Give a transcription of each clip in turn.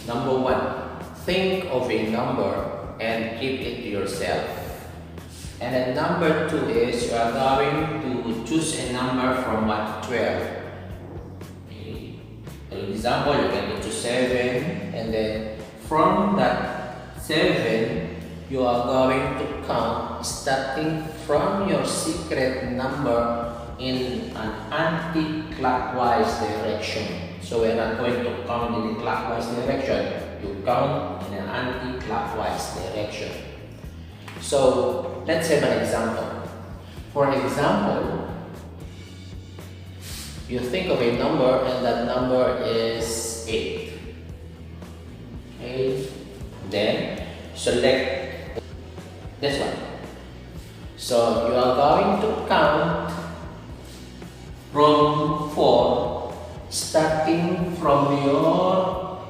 Number one, think of a number and keep it to yourself. And then number two is you are going to choose a number from 1 to 12. Okay. For example, you can choose 7, and then from that 7, you are going to count starting from your secret number in an anti-clockwise direction. So we're not going to count in the clockwise direction, you count in an anti-clockwise direction. So let's have an example. For example, you think of a number and that number is 8. Okay, then select this one. So you are going to count from 4, starting from your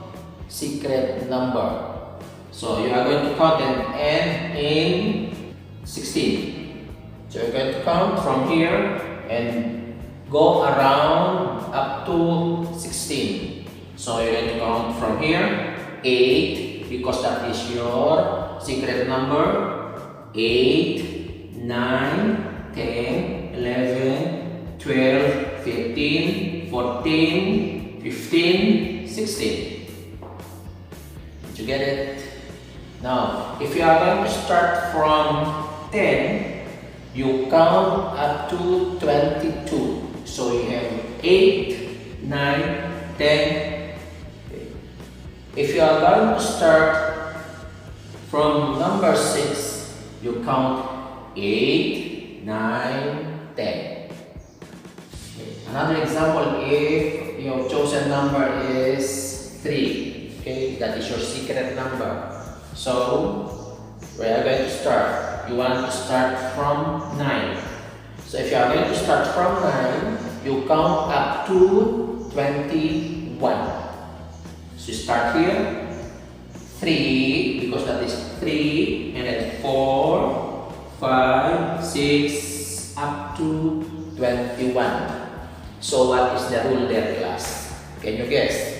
secret number. So you are going to count and end in 16. So you're going to count from here and go around up to 16. So you're going to count from here 8, because that is your secret number. 8, 9, 10, 11, 12, 13, 14, 15, 16. Did you get it? Now, if you are going to start from 10, you count up to 22. So you have 8, 9, 10. If you are going to start from number 6, you count 8, 9, 10. Another example, if your chosen number is 3, okay, that is your secret number. So we are going to start. You want to start from 9. So if you are going to start from 9, you count up to 21. So you start here, 3, because that is 3, and then 4, 5, 6, up to 21. So what is the rule there, class? Can you guess?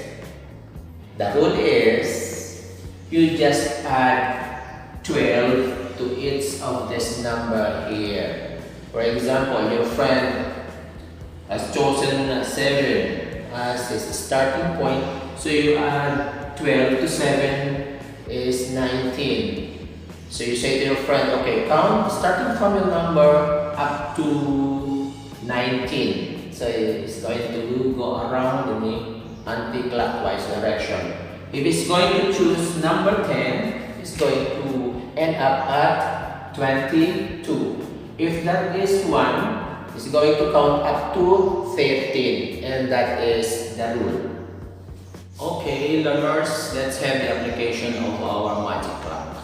The rule is you just add 12 to each of this number here. For example, your friend has chosen 7 as his starting point. So you add 12 to 7 is 19. So you say to your friend, okay, count starting from your number up to 19. So it's going to go around in the anti-clockwise direction. If it's going to choose number 10, it's going to end up at 22. If that is 1, it's going to count up to 13, and that is the rule. Okay, learners, let's have the application of our magic clock.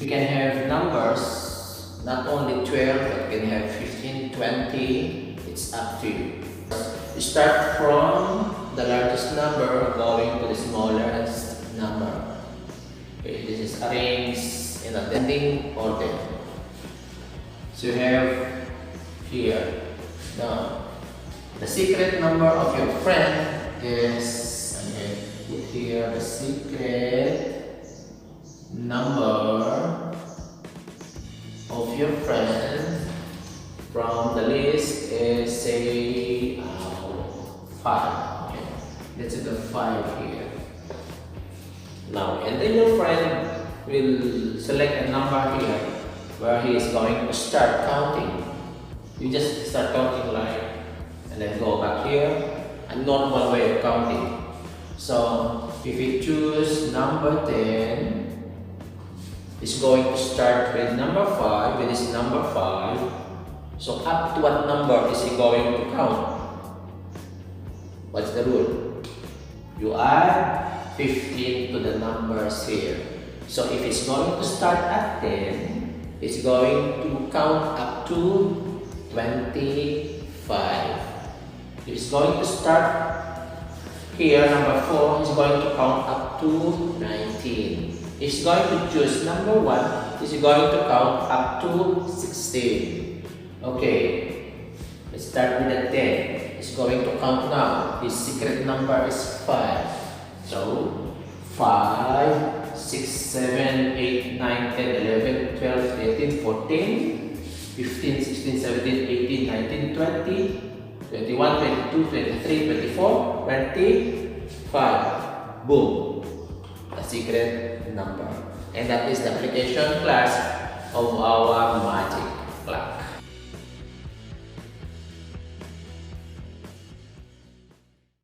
We can have numbers, not only 12, but we can have 15, 20, it's up to you. You start from the largest number going to the smallest number. Okay, this is arranged in ascending order. So you have here. Now, the secret number of your friend is, put here the secret number of your friend from the list is, say, 5. Okay. Let's put the 5 here. Now, and then your friend will select a number here where he is going to start counting. You just start counting like, and then go back here, a normal way of counting. So if you choose number 10, it's going to start with number 5, with this number 5. So up to what number is he going to count? What's the rule? You add 15 to the numbers here. So if it's going to start at 10, it's going to count up to 25. If it's going to start here, number 4, it's going to count up to 19. If it's going to choose number 1, it's going to count up to 16. Okay, let's start with the 10. It's going to count now. His secret number is 5. So 5 10, 11, 12, 13, 14, 15, 16, 17, 18, 19, 20, 21, 22, 23, 24, 25. Boom. A secret number. And that is the application class of our magic class.